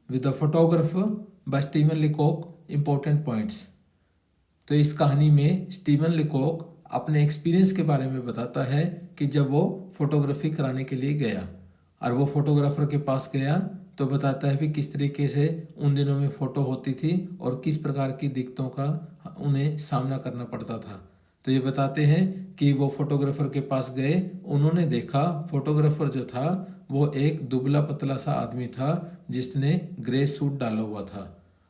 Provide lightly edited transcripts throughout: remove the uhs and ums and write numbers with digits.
With the photographer by Stephen Leacock important points. तो इस कहानी में स्टीवन लीकॉक अपने एक्सपीरियंस के बारे में बताता है कि जब वो फोटोग्राफी कराने के लिए गया और वो फोटोग्राफर के पास गया तो बताता है कि किस तरीके से उन दिनों में फ़ोटो होती थी और किस प्रकार की दिक्कतों का उन्हें सामना करना पड़ता था। तो ये बताते हैं कि वो फोटोग्राफर के पास गए, उन्होंने देखा फोटोग्राफर जो था वो एक दुबला पतला सा आदमी था जिसने ग्रे सूट डाला हुआ था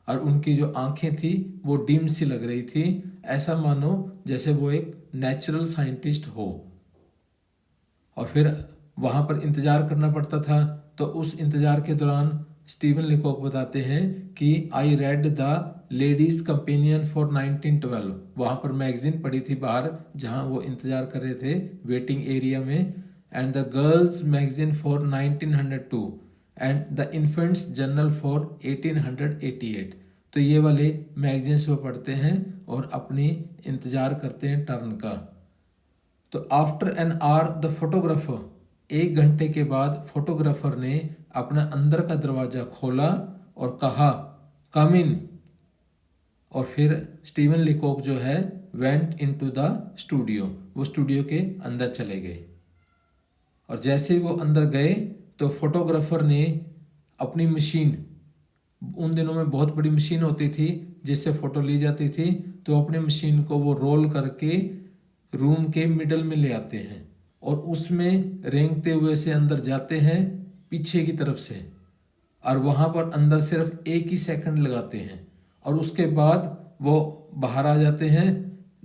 और उनकी जो आंखें थी वो डिम सी लग रही थी, ऐसा मानो जैसे वो एक नेचुरल साइंटिस्ट हो। और फिर वहाँ पर इंतज़ार करना पड़ता था। तो उस इंतज़ार के दौरान स्टीवन लीकॉक बताते हैं कि I read the ladies companion for 1912। वहाँ पर मैगज़ीन पड़ी थी बाहर जहाँ वो इंतज़ार कर रहे थे वेटिंग एरिया में, and the girls magazine for 1902 and the infants journal for 1888। तो ये वाले मैगज़ीन्स वो पढ़ते हैं और अपनी इंतज़ार करते हैं टर्न का। तो after an hour the photographer, 1 घंटे के बाद फोटोग्राफर ने अपना अंदर का दरवाज़ा खोला और कहा कम इन। और फिर स्टीवन लीकॉक जो है वेंट इनटू द स्टूडियो, वो स्टूडियो के अंदर चले गए। और जैसे ही वो अंदर गए तो फोटोग्राफर ने अपनी मशीन, उन दिनों में बहुत बड़ी मशीन होती थी जिससे फ़ोटो ली जाती थी, तो अपनी मशीन को वो रोल करके रूम के मिडल में ले आते हैं और उसमें रेंगते हुए से अंदर जाते हैं पीछे की तरफ से, और वहाँ पर अंदर सिर्फ 1 ही सेकंड लगाते हैं और उसके बाद वो बाहर आ जाते हैं।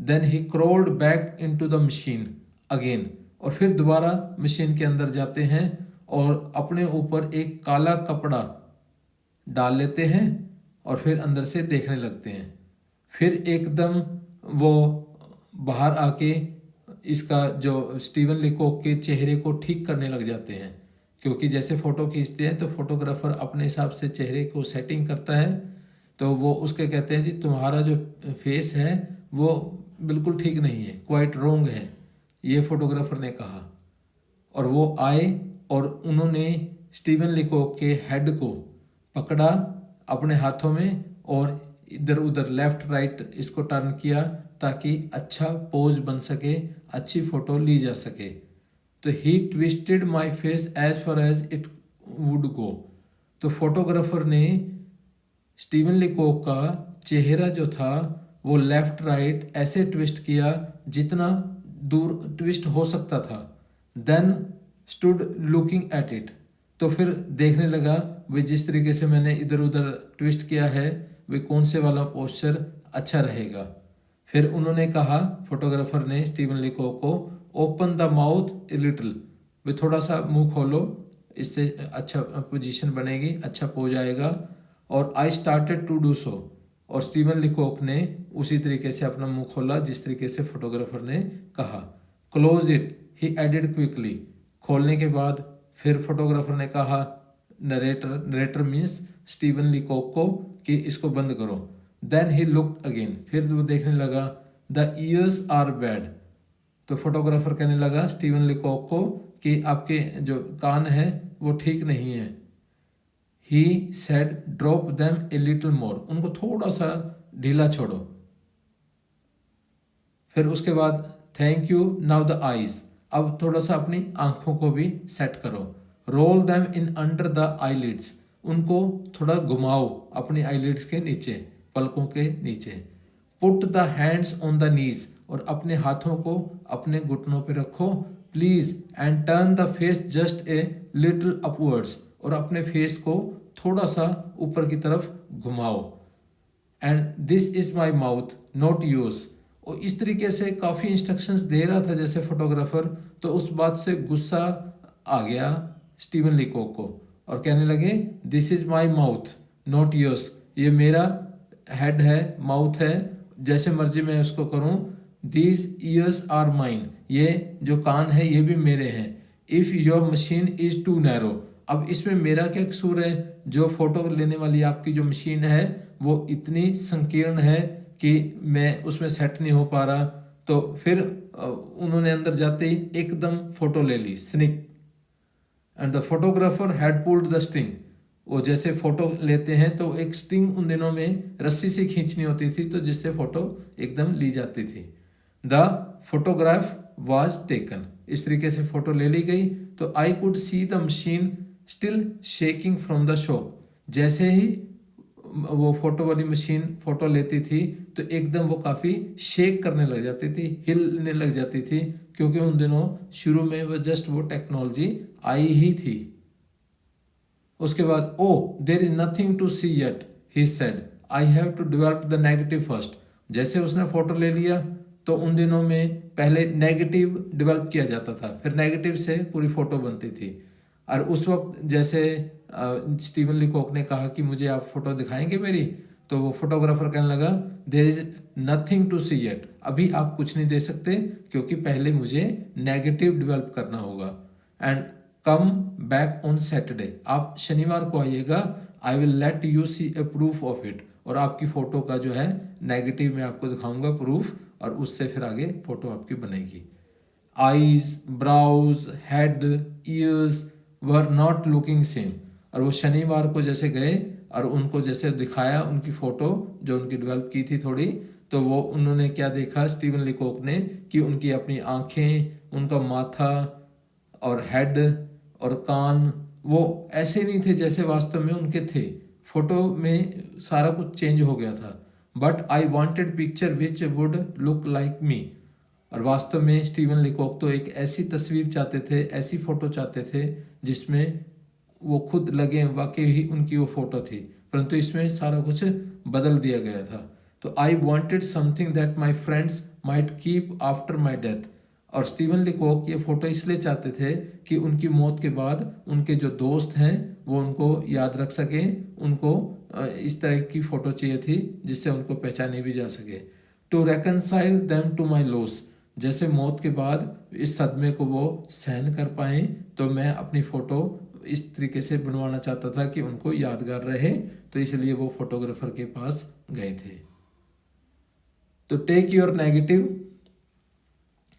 Then he crawled back into the machine again, और फिर दोबारा मशीन के अंदर जाते हैं और अपने ऊपर एक काला कपड़ा डाल लेते हैं और फिर अंदर से देखने लगते हैं। फिर एकदम वो बाहर आके इसका जो स्टीवन लीकॉक के चेहरे को ठीक करने लग जाते हैं, क्योंकि जैसे फ़ोटो खींचते हैं तो फोटोग्राफर अपने हिसाब से चेहरे को सेटिंग करता है। तो वो उसके कहते हैं जी तुम्हारा जो फेस है वो बिल्कुल ठीक नहीं है, क्वाइट रोंग है, ये फोटोग्राफर ने कहा। और वो आए और उन्होंने स्टीवन लीकॉक के हेड को पकड़ा अपने हाथों में और इधर उधर लेफ्ट राइट इसको टर्न किया ताकि अच्छा पोज बन सके, अच्छी फ़ोटो ली जा सके। तो he twisted my face as far as it would go. तो फोटोग्राफर ने स्टीवन लीकॉक का चेहरा जो था वो लेफ्ट राइट ऐसे ट्विस्ट किया जितना दूर ट्विस्ट हो सकता था। Then stood looking at it, तो फिर देखने लगा वे जिस तरीके से मैंने इधर उधर ट्विस्ट किया है वे कौन से वाला पोस्चर अच्छा रहेगा। फिर उन्होंने कहा, फोटोग्राफर ने स्टीवन लीकॉक को, open the mouth a little, वे थोड़ा सा मुंह खोलो, इससे अच्छा पोजीशन बनेगी, अच्छा पोज आएगा। और I started to do so, और स्टीवन लीकॉक ने उसी तरीके से अपना मुंह खोला जिस तरीके से फोटोग्राफर ने कहा। Close it he added quickly, खोलने के बाद फिर फोटोग्राफर ने कहा, नरेटर मीन्स स्टीवन लीकॉक को, कि इसको बंद करो। देन ही लुक्ड अगेन, फिर वो देखने लगा। द ईयर्स आर बैड, तो फोटोग्राफर कहने लगा स्टीवन लीकॉक को कि आपके जो कान हैं वो ठीक नहीं है। He said drop them a little more, उनको थोड़ा सा ढीला छोड़ो। फिर उसके बाद thank you now the eyes, अब थोड़ा सा अपनी आंखों को भी सेट करो। Roll them in under the eyelids, उनको थोड़ा घुमाओ अपनी आईलिड्स के नीचे, पलकों के नीचे। Put the hands on the knees, और अपने हाथों को अपने घुटनों पे रखो please. And turn the face just a little upwards, और अपने फेस को थोड़ा सा ऊपर की तरफ घुमाओ। And this is my mouth not yours, और इस तरीके से काफ़ी इंस्ट्रक्शंस दे रहा था जैसे फोटोग्राफर। तो उस बात से गुस्सा आ गया स्टीवन लीकॉक को और कहने लगे this is my mouth not yours, ये मेरा हेड है, माउथ है, जैसे मर्जी मैं उसको करूं। दीज ईयर्स आर माइन, ये जो कान है ये भी मेरे हैं। If your machine is too narrow, अब इसमें मेरा क्या कसूर है, जो फोटो लेने वाली आपकी जो मशीन है वो इतनी संकीर्ण है कि मैं उसमें सेट नहीं हो पा रहा। तो फिर उन्होंने अंदर जाते ही एकदम फोटो ले ली, snick, and the photographer had pulled the string, वो जैसे फोटो लेते हैं तो एक स्ट्रिंग उन दिनों में रस्सी से खींचनी होती थी, तो जिससे फोटो एकदम ली जाती थी। द फोटोग्राफ वाज टेकन, इस तरीके से फोटो ले ली गई। तो I could see the machine still shaking from the shock, जैसे ही वो फोटो वाली मशीन फोटो लेती थी तो एकदम वो काफ़ी शेक करने लग जाती थी, हिलने लग जाती थी, क्योंकि उन दिनों शुरू में वो जस्ट वो टेक्नोलॉजी आई ही थी। उसके बाद oh there is nothing to see yet he said, I have to develop the negative first. जैसे उसने फोटो ले लिया तो उन दिनों में पहले नेगेटिव डेवलप किया जाता था, फिर नेगेटिव से पूरी फोटो बनती थी। और उस वक्त जैसे स्टीवन लीकॉक ने कहा कि मुझे आप फोटो दिखाएंगे मेरी, तो वो फोटोग्राफर कहने लगा there is nothing to see yet, अभी आप कुछ नहीं दे सकते क्योंकि पहले मुझे नेगेटिव डेवलप करना होगा। And come back on Saturday, आप शनिवार को आइएगा, I will let you see a proof of it, और आपकी फ़ोटो का जो है नेगेटिव मैं आपको दिखाऊंगा प्रूफ, और उससे फिर आगे फ़ोटो आपकी बनेगी। Eyes, brows, head, ears were not looking same, और वो शनिवार को जैसे गए और उनको जैसे दिखाया उनकी फ़ोटो जो उनकी डेवलप की थी थोड़ी, तो वो उन्होंने क्या देखा स्टीवन लीकॉक ने कि उनकी अपनी आँखें, उनका माथा और हेड और कान वो ऐसे नहीं थे जैसे वास्तव में उनके थे। फोटो में सारा कुछ चेंज हो गया था। But I wanted picture which would look like me, और वास्तव में स्टीवन लीकॉक तो एक ऐसी तस्वीर चाहते थे, ऐसी फ़ोटो चाहते थे जिसमें वो खुद लगे वाकई ही उनकी वो फ़ोटो थी, परंतु इसमें सारा कुछ बदल दिया गया था। तो I wanted something that my friends might keep after my death, और स्टीवन लीकॉक ये फ़ोटो इसलिए चाहते थे कि उनकी मौत के बाद उनके जो दोस्त हैं वो उनको याद रख सकें, उनको इस तरह की फ़ोटो चाहिए थी जिससे उनको पहचाने भी जा सके। To reconcile them to my loss, जैसे मौत के बाद इस सदमे को वो सहन कर पाएँ, तो मैं अपनी फ़ोटो इस तरीके से बनवाना चाहता था कि उनको यादगार रहे, तो इसलिए वो फोटोग्राफर के पास गए थे। तो take your negative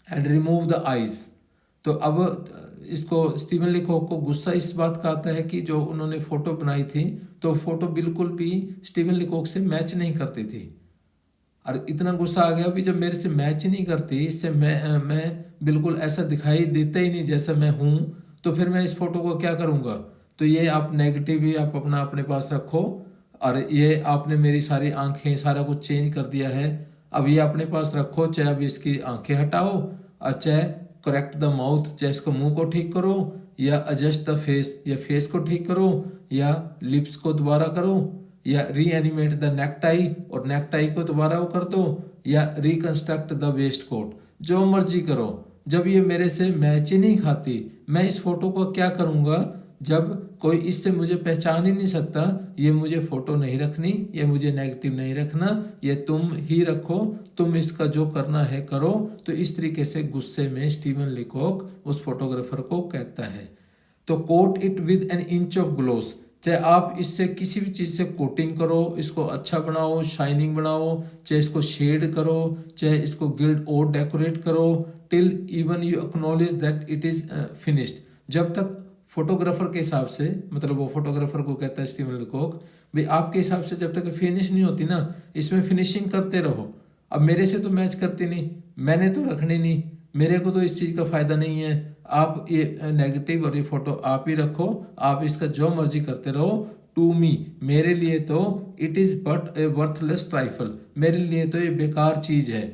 and remove the eyes. तो अब इसको स्टीवन लीकॉक को गुस्सा इस बात का आता है कि जो उन्होंने फ़ोटो बनाई थी तो फ़ोटो बिल्कुल भी स्टीवन लीकॉक से मैच नहीं करती थी, और इतना गुस्सा आ गया भी जब मेरे से मैच नहीं करती, इससे मैं बिल्कुल ऐसा दिखाई देता ही नहीं जैसा मैं हूँ, तो फिर मैं इस फ़ोटो को क्या करूँगा। तो ये आप नेगेटिव ही आप अपने पास रखो, और ये आपने मेरी सारी आँखें सारा कुछ चेंज कर दिया है, अब ये अपने पास रखो, चाहे अब इसकी आँखें हटाओ, और चाहे करेक्ट द माउथ, चाहे इसको मुंह को ठीक करो, या एडजस्ट द फेस, या फेस को ठीक करो, या लिप्स को दोबारा करो, या री एनिमेट द नेकटाई, और नेकटाई को दोबारा वो कर दो, या रिकंस्ट्रक्ट द वेस्ट कोट, जो मर्जी करो। जब ये मेरे से मैच ही नहीं खाती, मैं इस फोटो को क्या करूँगा, जब कोई इससे मुझे पहचान ही नहीं सकता, ये मुझे फ़ोटो नहीं रखनी, ये मुझे नेगेटिव नहीं रखना, ये तुम ही रखो, तुम इसका जो करना है करो। तो इस तरीके से गुस्से में स्टीवन लीकॉक उस फोटोग्राफर को कहता है। तो coat it with an inch of gloss, चाहे आप इससे किसी भी चीज़ से कोटिंग करो, इसको अच्छा बनाओ, शाइनिंग बनाओ, चाहे इसको शेड करो, चाहे इसको गिल्ड और डेकोरेट करो, till even you acknowledge that it is finished. जब तक फोटोग्राफर के हिसाब से, मतलब वो फोटोग्राफर को कहता है स्टीवन लीकॉक, भाई आपके हिसाब से जब तक फिनिश नहीं होती ना, इसमें फिनिशिंग करते रहो। अब मेरे से तो मैच करती नहीं, मैंने तो रखनी नहीं, मेरे को तो इस चीज़ का फ़ायदा नहीं है, आप ये नेगेटिव और ये फ़ोटो आप ही रखो, आप इसका जो मर्जी करते रहो। टू मी, मेरे लिए तो it is but A worthless trifle, मेरे लिए तो ये बेकार चीज़ है,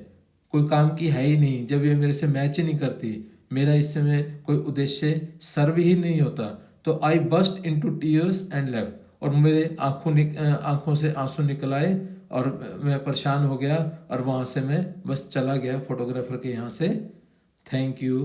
कोई काम की है ही नहीं, जब ये मेरे से मैच ही नहीं करती, मेरा इससे में कोई उद्देश्य सर्व ही नहीं होता। तो I burst into tears and left, और मेरे आँखों से आंसू निकल आए, और मैं परेशान हो गया, और वहाँ से मैं बस चला गया फोटोग्राफर के यहाँ से। Thank you.